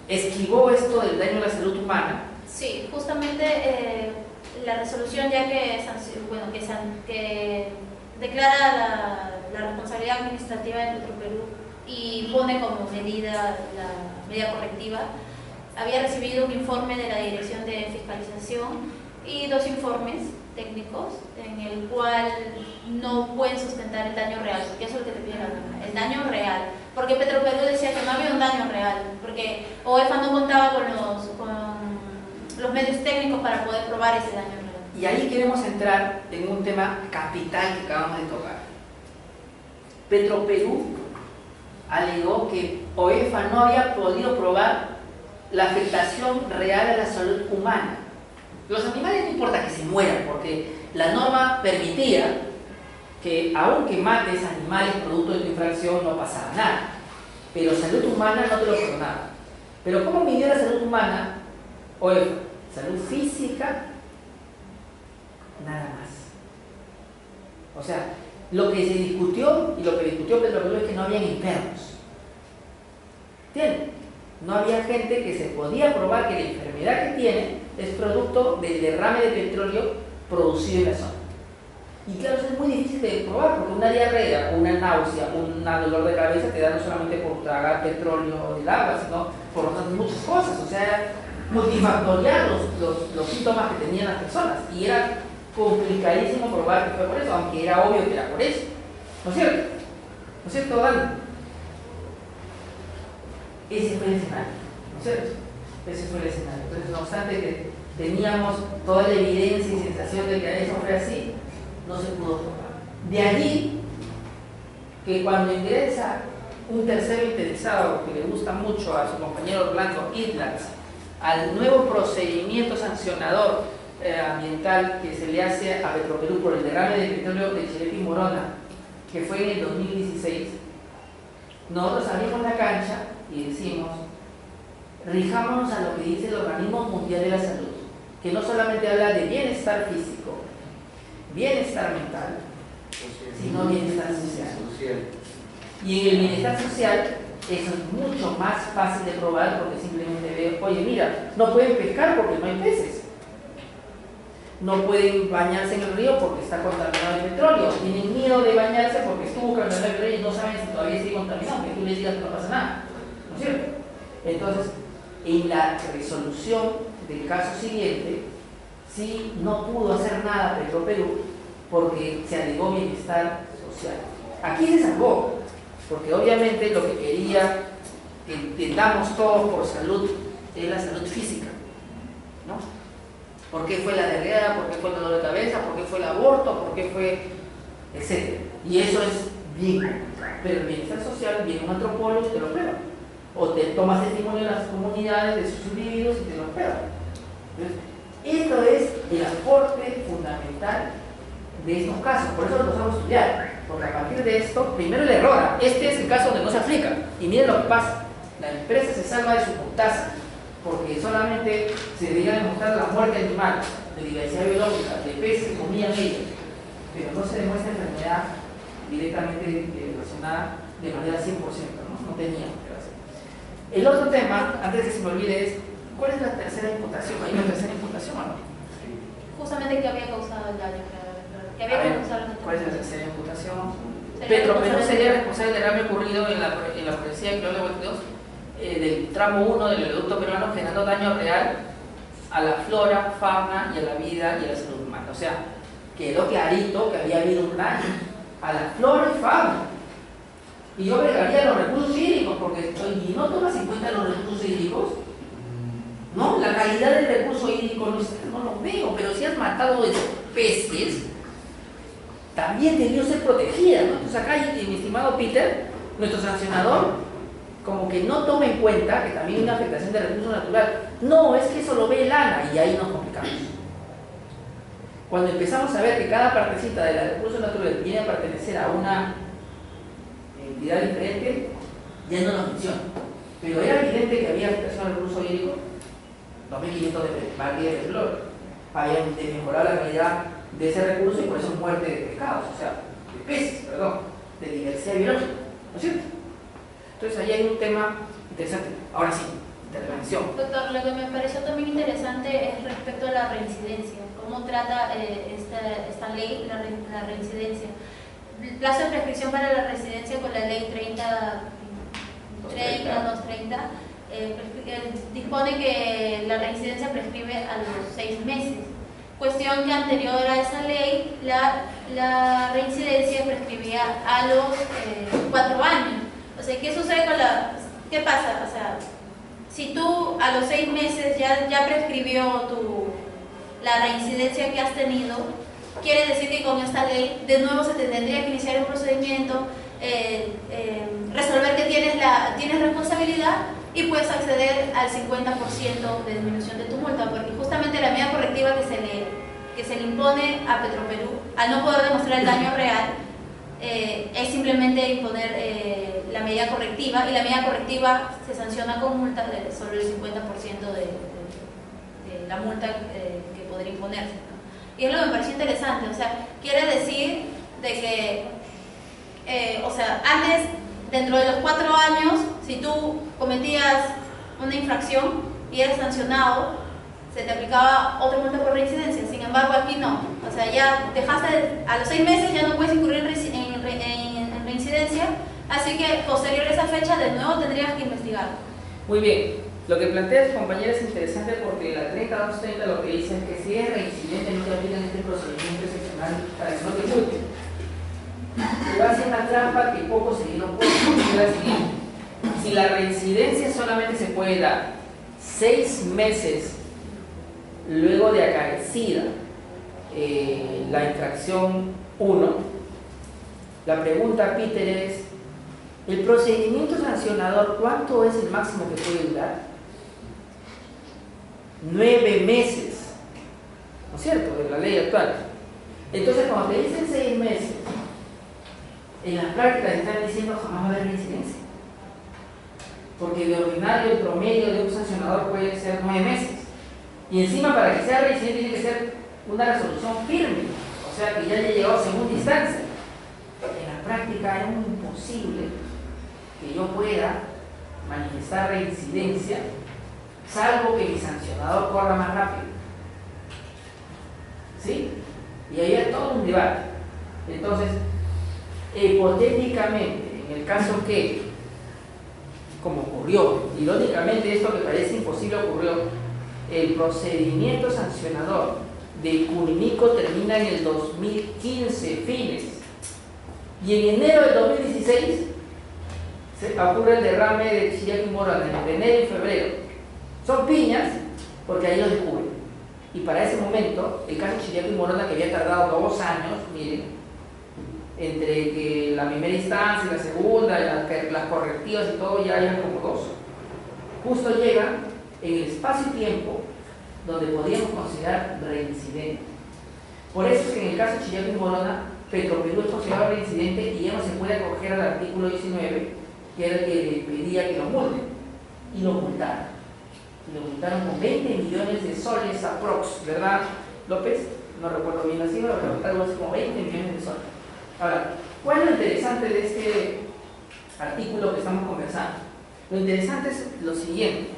esquivó esto del daño a la salud humana. Sí, justamente la resolución ya que declara la responsabilidad administrativa de Petroperú y pone como medida la medida correctiva, había recibido un informe de la Dirección de Fiscalización y 2 informes técnicos en el cual no pueden sustentar el daño real, porque eso es lo que te pide la norma, el daño real, porque Petroperú decía que no había un daño real, porque OEFA no contaba con los medios técnicos para poder probar ese daño real. Y ahí queremos entrar en un tema capital que acabamos de tocar. Petroperú alegó que OEFA no había podido probar la afectación real a la salud humana. Los animales no importa que se mueran, porque la norma permitía que aunque mates animales producto de tu infracción no pasaba nada, pero salud humana no te lo perdonaba. Pero ¿cómo midió la salud humana OEFA? Salud física, nada más. O sea, lo que se discutió y lo que discutió Petroperú es que no habían enfermos. ¿Entienden? No había gente que se podía probar que la enfermedad que tiene es producto del derrame de petróleo producido en la zona. Y claro, eso es muy difícil de probar, porque una diarrea, una náusea, un dolor de cabeza te da no solamente por tragar petróleo del agua, sino por otras muchas cosas. O sea, multifactorial los síntomas que tenían las personas. Y era complicadísimo probar que fue por eso, aunque era obvio que era por eso. ¿No es cierto? ¿No es cierto, Dani? Ese fue el escenario, ¿no es cierto? Ese fue el escenario. Entonces, no obstante que teníamos toda la evidencia y sensación de que eso fue así, no se pudo probar. De allí que cuando ingresa un tercero interesado que le gusta mucho a su compañero Orlando Islas al nuevo procedimiento sancionador ambiental que se le hace a Petroperú por el derrame de petróleo de Cherepi Morona, que fue en el 2016, nosotros abrimos la cancha y decimos, rijámonos a lo que dice el Organismo Mundial de la Salud, que no solamente habla de bienestar físico, bienestar mental, sino bienestar social. Y en el bienestar social eso es mucho más fácil de probar, porque simplemente veo, oye mira, no pueden pescar porque no hay peces, no pueden bañarse en el río porque está contaminado de petróleo, tienen miedo de bañarse porque estuvo contaminado el río y no saben si todavía sigue contaminado, que tú les digas que no pasa nada, ¿no es cierto? Entonces, en la resolución del caso siguiente, sí no pudo hacer nada Petroperú porque se alegó bienestar social. Aquí se salvó, porque obviamente lo que quería que entendamos todos por salud es la salud física, ¿no? ¿Por qué fue la diarrea? ¿Por qué fue el dolor de cabeza? ¿Por qué fue el aborto? ¿Por qué fue? Etcétera. Y eso es bien. Pero el bienestar social viene un antropólogo y te lo prueba. O te tomas testimonio de las comunidades, de sus individuos y te lo prueba. Entonces, esto es el aporte fundamental de estos casos. Por eso lo empezamos a estudiar. Porque a partir de esto, primero el error. Este es el caso donde no se aplica. Y miren lo que pasa. La empresa se salva de su multaza porque solamente se debería demostrar la muerte animal, de diversidad biológica, de peces que comían ellos, pero no se demuestra enfermedad directamente relacionada de manera 100%, no teníamos que hacer. El otro tema, antes de que se me olvide, es ¿cuál es la tercera imputación? ¿Hay una tercera imputación o no? Justamente que había causado el daño, que había causado el daño. ¿Cuál es la tercera imputación? Petroperú sería responsable del derrame ocurrido en la profecía de kilómetro 22 del tramo 1 del oleoducto peruano, generando daño real a la flora, fauna y a la vida y a la salud humana. O sea, quedó clarito que había habido un daño a la flora y fauna. Y yo agregaría los recursos hídricos, porque y no tomas en cuenta los recursos hídricos. No, la calidad del recurso hídrico no lo veo, pero si has matado especies, también debió ser protegida, ¿no? Entonces acá, mi estimado Peter, nuestro sancionador, como que no toma en cuenta que también hay una afectación de recurso natural. No, es que eso lo ve el ANA y ahí nos complicamos. Cuando empezamos a ver que cada partecita de la recurso natural viene a pertenecer a una entidad diferente, ya no nos menciona. pero era evidente que había afectación al recurso hídrico, 2.500 de barriles de flor, habían mejorado la calidad de ese recurso y por eso muerte de pescados, o sea, de peces, perdón, de diversidad biológica, ¿no es cierto? Entonces ahí hay un tema interesante. Ahora sí, intervención. Doctor, lo que me pareció también interesante es respecto a la reincidencia. ¿Cómo trata esta ley la reincidencia? El plazo de prescripción para la residencia con la ley 230 dispone que la reincidencia prescribe a los 6 meses. Cuestión que anterior a esa ley, la reincidencia prescribía a los 4 años. O sea, ¿qué sucede con qué pasa? O sea, si tú a los 6 meses ya prescribió la reincidencia que has tenido, quiere decir que con esta ley de nuevo se te tendría que iniciar un procedimiento, resolver que tienes responsabilidad y puedes acceder al 50% de disminución de tu multa, porque justamente la medida correctiva que se le impone a Petroperú, al no poder demostrar el daño real, es simplemente imponer la medida correctiva, y la medida correctiva se sanciona con multa de solo el 50% de la multa que podría imponerse, ¿no? Y es lo que me pareció interesante, o sea, quiere decir de que, o sea, antes, dentro de los 4 años, si tú cometías una infracción y eras sancionado, se te aplicaba otra multa por reincidencia. Sin embargo, aquí no, o sea, ya dejaste, a los 6 meses ya no puedes incurrir en reincidencia, así que posterior a esa fecha de nuevo tendrías que investigar. Muy bien. Lo que plantea su compañera es interesante porque la 3230 lo que dice es que si es reincidente no te aplican este procedimiento excepcional para que no te multen. Se va a hacer una trampa que pocos se dieron cuenta, porque es la siguiente: si la reincidencia solamente se puede dar 6 meses luego de acaecida la infracción 1, la pregunta, Peter, es: ¿el procedimiento sancionador cuánto es el máximo que puede durar? 9 meses, ¿no es cierto?, de la ley actual. Entonces, cuando te dicen 6 meses, en las prácticas están diciendo jamás va a haber reincidencia, porque de ordinario el promedio de un sancionador puede ser 9 meses, y encima para que sea reincidente tiene que ser una resolución firme, o sea que ya haya llegado a segunda instancia. En la práctica es imposible que yo pueda manifestar reincidencia salvo que mi sancionador corra más rápido, ¿sí? Y ahí hay todo un debate. Entonces, hipotéticamente, en el caso que, como ocurrió, irónicamente esto que parece imposible ocurrió, el procedimiento sancionador de Cuninico termina en el 2015 fines, y en enero del 2016 se ocurre el derrame de Chiriaco y Morona, entre enero y febrero. Son piñas porque ahí lo descubren. Y para ese momento, el caso Chiriaco y Morona, que había tardado 2 años, miren, entre que la primera instancia y la segunda, las correctivas y todo, ya eran como 2. Justo llegan en el espacio-tiempo donde podríamos considerar reincidente. Por eso es que en el caso Chiriaco y Morona, Petroperú es considerado reincidente y ya no se puede acoger al artículo 19, que era el que pedía que lo multen. Y lo multaron. Y lo multaron con 20 millones de soles aprox, ¿verdad, López? No recuerdo bien la cifra, pero algo así como 20 millones de soles. Ahora, ¿cuál es lo interesante de este artículo que estamos conversando? Lo interesante es lo siguiente,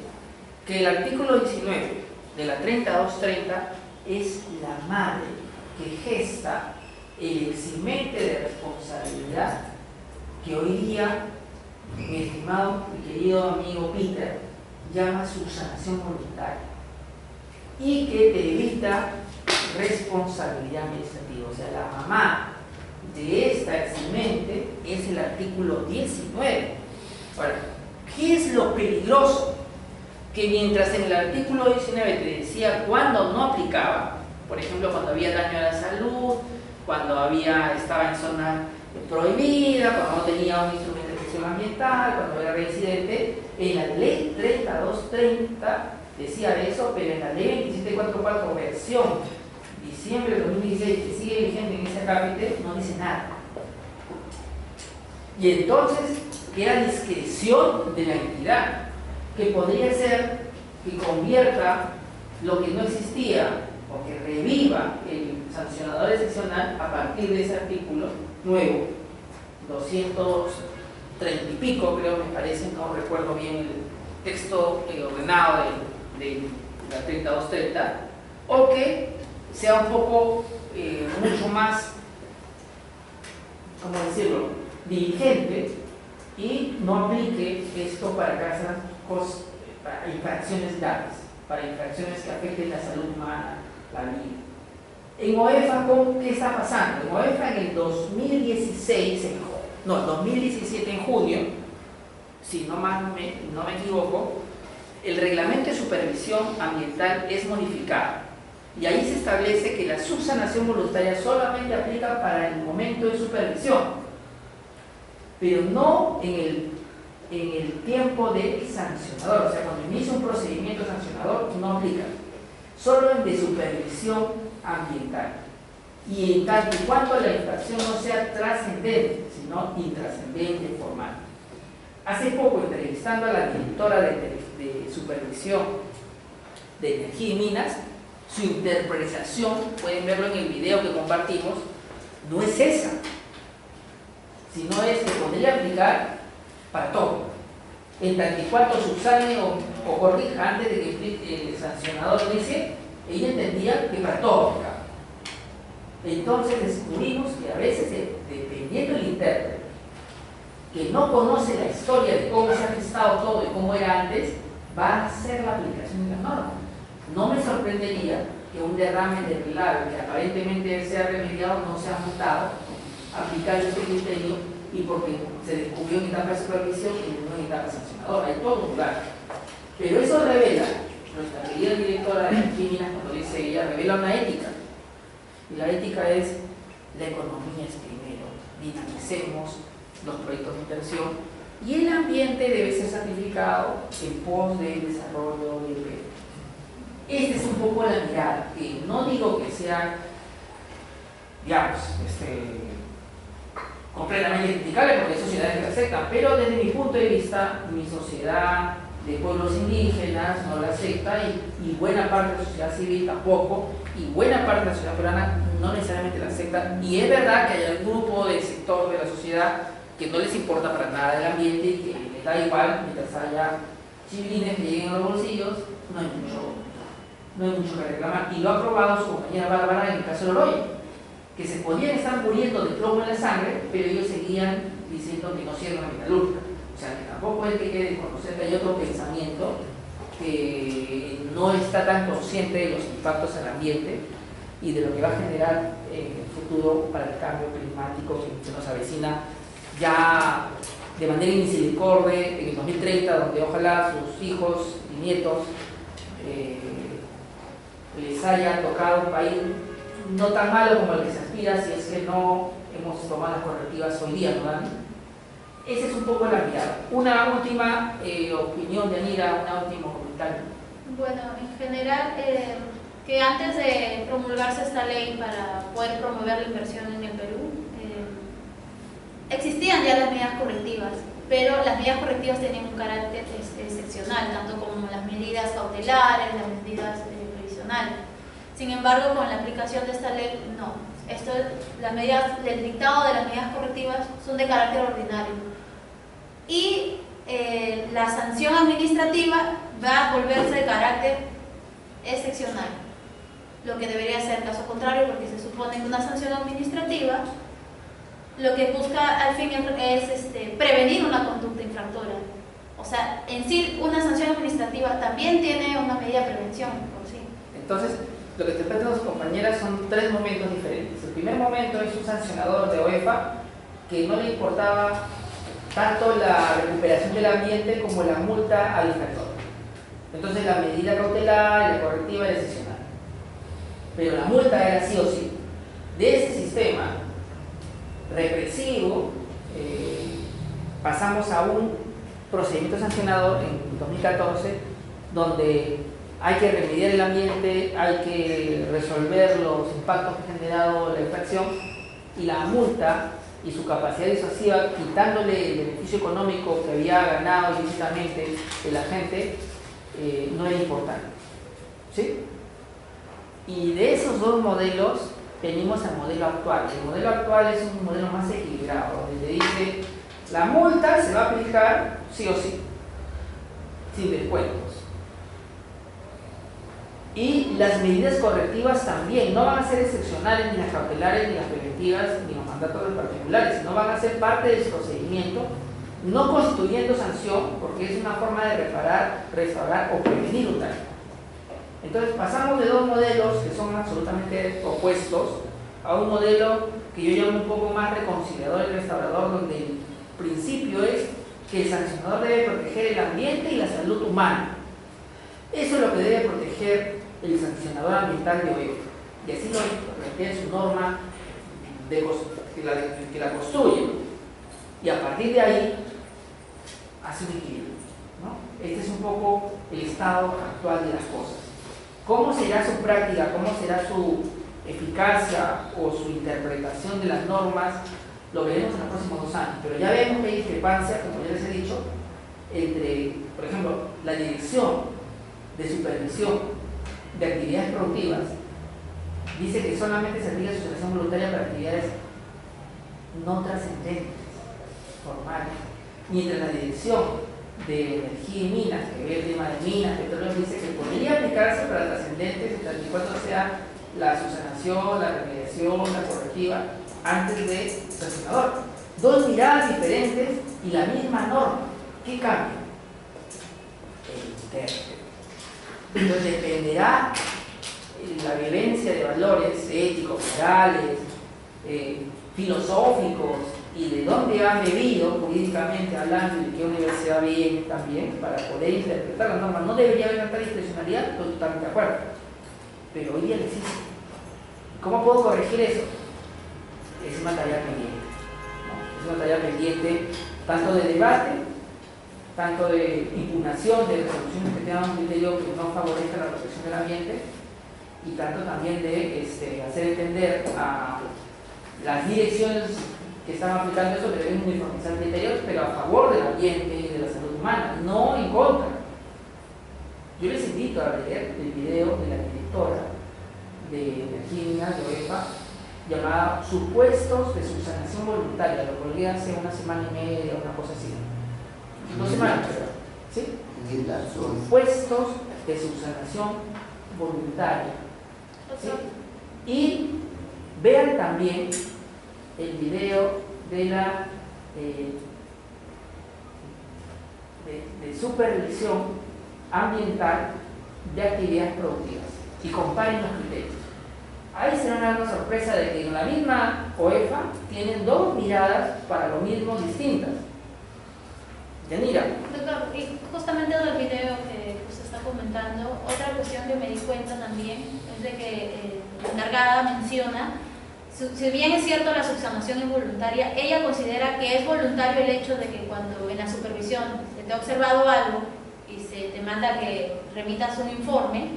que el artículo 19 de la 3230 es la madre que gesta el eximente de responsabilidad que hoy día mi estimado y querido amigo Peter llama subsanación voluntaria, y que te evita responsabilidad administrativa. O sea, la mamá de esta eximente es el artículo 19. Ahora, ¿qué es lo peligroso? Que mientras en el artículo 19 te decía cuándo no aplicaba, por ejemplo, cuando había daño a la salud, cuando estaba en zona prohibida, cuando no tenía un instrumento de gestión ambiental, cuando era reincidente, en la ley 3230 decía de eso, pero en la ley 2744 versión diciembre de 2016, que sigue vigente en ese acápite, no dice nada. Y entonces queda discreción de la entidad. que podría ser que convierta lo que no existía o que reviva el sancionador excepcional a partir de ese artículo nuevo, 230 y pico, creo, me parece, no recuerdo bien el texto ordenado de la 3230, o que sea un poco mucho más, ¿cómo decirlo?, diligente y no aplique esto para para infracciones graves, para infracciones que afecten la salud humana, la vida. En OEFA, ¿qué está pasando? En OEFA en el 2017 en junio, si no me equivoco, el reglamento de supervisión ambiental es modificado y ahí se establece que la subsanación voluntaria solamente aplica para el momento de supervisión, pero no en el tiempo del sancionador. O sea, cuando inicia un procedimiento sancionador no aplica, solo en de supervisión ambiental, y en tanto y cuanto la infracción no sea trascendente, sino intrascendente formal. Hace poco, entrevistando a la directora de supervisión de energía y minas, su interpretación, pueden verlo en el video que compartimos, no es esa, sino es que podría aplicar para todo, en tanto y cuanto subsane o corrija antes de que el sancionador inicie. Ella entendía que para todo aplicaba. Entonces descubrimos que a veces, dependiendo del intérprete, que no conoce la historia de cómo se ha gestado todo y cómo era antes, va a hacer la aplicación de la norma. No me sorprendería que un derrame de relaves que aparentemente sea remediado no sea multado, aplicar este criterio, y porque se descubrió en etapa de supervisión y no en etapa sancionadora. Hay todo un lugar. Pero eso revela, nuestra querida directora de Minas, cuando dice ella, revela una ética. Y la ética es: la economía es primero, dinamicemos los proyectos de inversión y el ambiente debe ser sacrificado en pos del desarrollo del empleo. Esta es un poco la mirada, que no digo que sea, digamos, completamente criticable, porque hay sociedades que la aceptan, pero desde mi punto de vista, mi sociedad de pueblos indígenas no la acepta, y buena parte de la sociedad civil tampoco, y buena parte de la sociedad peruana no necesariamente la acepta. Y es verdad que hay algún grupo del sector de la sociedad que no les importa para nada el ambiente y que les da igual, mientras haya chivilines que lleguen a los bolsillos, no hay mucho que reclamar. Y lo ha probado su compañera Bárbara en el caso de Oroya, que se podían estar muriendo de plomo en la sangre, pero ellos seguían diciendo que no cierran la metalúrgica. O sea, que tampoco hay que desconocer que hay otro pensamiento que no está tan consciente de los impactos al ambiente y de lo que va a generar en el futuro para el cambio climático que se nos avecina ya de manera inmisericordia en el 2030, donde ojalá sus hijos y nietos les haya tocado un país no tan malo como el que se aspira, si es que no hemos tomado las correctivas hoy día, ¿no, Dani? Esa es un poco la mirada. Una última opinión de Anira, un último comentario. Bueno, en general, que antes de promulgarse esta ley para poder promover la inversión en el Perú, existían ya las medidas correctivas, pero las medidas correctivas tenían un carácter excepcional, tanto como las medidas cautelares, las medidas previsionales. Sin embargo, con la aplicación de esta ley, no. El dictado de las medidas correctivas son de carácter ordinario. Y la sanción administrativa va a volverse de carácter excepcional, lo que debería ser caso contrario, porque se supone que una sanción administrativa lo que busca al fin es prevenir una conducta infractora. O sea, en sí una sanción administrativa también tiene una medida de prevención por sí. Entonces, lo que interpretan sus compañeras son tres momentos diferentes. El primer momento es un sancionador de OEFA que no le importaba tanto la recuperación del ambiente como la multa al infractor. Entonces la medida cautelar y la correctiva era excepcional, pero la multa era sí o sí. De ese sistema represivo pasamos a un procedimiento sancionador en 2014 donde hay que remediar el ambiente, hay que resolver los impactos que ha generado la infracción, y la multa y su capacidad disuasiva, quitándole el beneficio económico que había ganado ilícitamente el agente, no era importante. ¿Sí? Y de esos dos modelos venimos al modelo actual. El modelo actual es un modelo más equilibrado, donde dice la multa se va a aplicar sí o sí, sin descuentos. Y las medidas correctivas también no van a ser excepcionales, ni las cautelares, ni las preventivas, ni los mandatos de particulares, sino van a ser parte del procedimiento, no constituyendo sanción, porque es una forma de reparar, restaurar o prevenir un daño. Entonces pasamos de dos modelos que son absolutamente opuestos a un modelo que yo llamo un poco más reconciliador y restaurador, donde el principio es que el sancionador debe proteger el ambiente y la salud humana. Eso es lo que debe proteger el sancionador ambiental de OEFA, y así lo plantea en su norma que la construye, y a partir de ahí hace un equilibrio, ¿no? Este es un poco el estado actual de las cosas. ¿Cómo será su práctica? ¿Cómo será su eficacia o su interpretación de las normas? Lo veremos en los próximos 2 años, pero ya vemos que hay discrepancia, como ya les he dicho, entre, por ejemplo, la dirección de supervisión de actividades productivas. Dice que solamente se aplica asociación voluntaria para actividades no trascendentes, formales, mientras la dirección de energía y minas, que ve el tema de minas, petróleo, dice que podría aplicarse para trascendentes en tanto y cuanto sea la subsanación, la remediación, la correctiva, antes de sancionador. Dos miradas diferentes y la misma norma. ¿Qué cambia? El intérprete. Entonces dependerá la vivencia de valores éticos, morales, filosóficos, y de dónde han bebido jurídicamente hablando y de qué universidad viene también para poder interpretar la norma. No debería haber tanta discrecionalidad, estoy totalmente de acuerdo, pero hoy día no existe. ¿Cómo puedo corregir eso? Es una tarea pendiente, ¿no? Es una tarea pendiente tanto de debate, tanto de impugnación de resoluciones que tengan un criterio que no favorezca la protección del ambiente, y tanto también de hacer entender a las direcciones que están aplicando eso que deben uniformizar criterios, pero a favor del ambiente y de la salud humana, no en contra. Yo les invito a leer el video de la directora de Energía y Minas de OEFA, llamada Supuestos de subsanación voluntaria. Lo colgué hace 1 semana y media, una cosa así. 2 semanas, ¿sí? Supuestos de subsanación voluntaria. ¿Sí? Y vean también el video de la de supervisión ambiental de actividades productivas y comparen los criterios. Ahí se van a dar una sorpresa de que en la misma OEFA tienen 2 miradas para lo mismo distintas. Yanira. Doctor, y justamente del video que usted está comentando, otra cuestión que me di cuenta también es de que la encargada menciona, si bien es cierto la subsanación involuntaria, ella considera que es voluntario el hecho de que cuando en la supervisión se te ha observado algo y se te manda que remitas un informe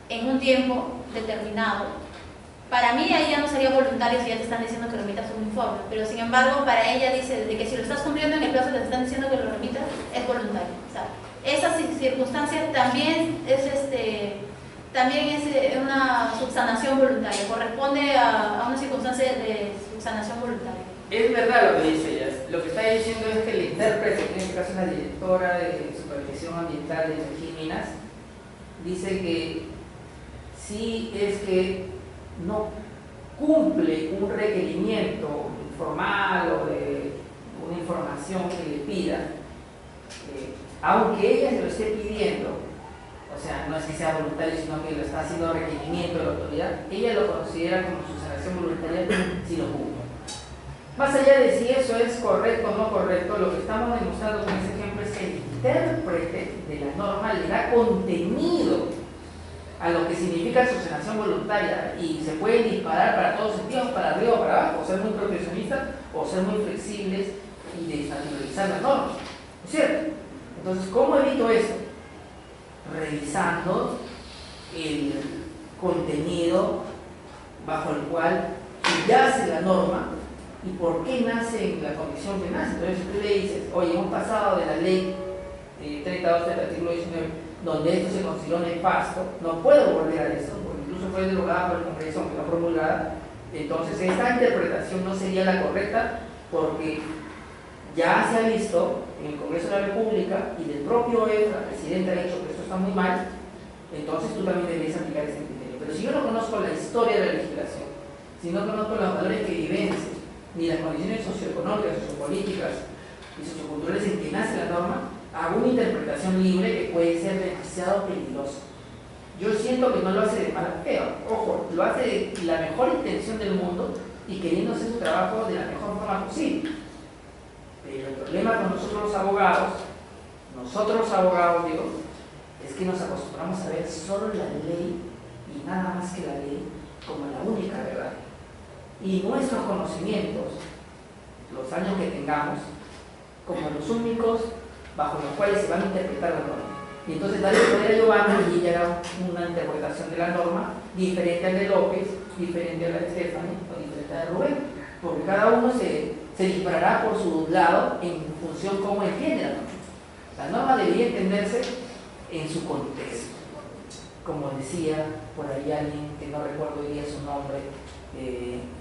en un tiempo determinado. Para mí ahí ya no sería voluntario si ya te están diciendo que remitas un informe, pero sin embargo para ella dice de que si lo estás cumpliendo en el plazo que te están diciendo que lo remitas, es voluntario. O sea, esa circunstancia también es una subsanación voluntaria, corresponde a una circunstancia de subsanación voluntaria. Es verdad lo que dice ella. Lo que está diciendo es que el intérprete, en este caso la directora de Supervisión Ambiental de Energía y Minas, dice que si es que no cumple un requerimiento formal o de una información que le pida, aunque ella se lo esté pidiendo, o sea, no es que sea voluntario, sino que lo está haciendo requerimiento de la autoridad, ella lo considera como subsanación voluntaria si lo cumple. Más allá de si eso es correcto o no correcto, lo que estamos demostrando con ese ejemplo es que el intérprete de la norma le da contenido a lo que significa subsanación voluntaria, y se pueden disparar para todos sentidos, para arriba o para abajo, o ser muy proteccionistas o ser muy flexibles y desnaturalizar las normas, ¿no es cierto? Entonces, ¿cómo evito eso? Revisando el contenido bajo el cual yace la norma ¿Y por qué nace en la condición que nace? Entonces tú le dices, oye, hemos pasado de la ley 32 del artículo 19, donde esto se consideró nefasto, no puedo volver a eso, porque incluso fue derogada por el Congreso, aunque no promulgada. Entonces esta interpretación no sería la correcta, porque ya se ha visto en el Congreso de la República y del propio la presidenta ha dicho que esto está muy mal, entonces tú también deberías aplicar ese criterio. Pero si yo no conozco la historia de la legislación, si no conozco los valores que vivencias, ni las condiciones socioeconómicas, sociopolíticas y socioculturales en que nace la norma, hago una interpretación libre que puede ser demasiado peligrosa. Yo siento que no lo hace de mala fe, ojo, lo hace de la mejor intención del mundo y queriendo hacer su trabajo de la mejor forma posible. Pero el problema con nosotros los abogados digo, es que nos acostumbramos a ver solo la ley y nada más que la ley como la única verdad. Y nuestros conocimientos, los años que tengamos, como los únicos bajo los cuales se van a interpretar la norma. Y entonces darle poder a Giovanni y ella haga una interpretación de la norma diferente al de López, diferente a la de Stephanie o diferente a la de Rubén, porque cada uno se disparará por su lado en función cómo entiende la norma. La norma debería entenderse en su contexto. Como decía por ahí alguien que no recuerdo hoy día su nombre,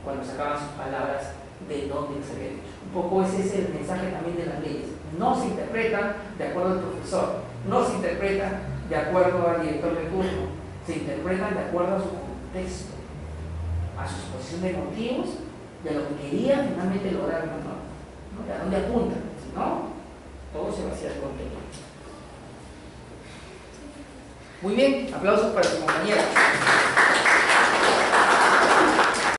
cuando sacaban sus palabras de dónde se había dicho. Un poco ese es el mensaje también de las leyes. No se interpretan de acuerdo al profesor, no se interpretan de acuerdo al director de curso, se interpretan de acuerdo a su contexto, a su exposición de motivos y a lo que quería finalmente lograr una norma, ¿no? Y a dónde apunta, si no, todo se vacía el contenido. Muy bien, aplausos para su compañera.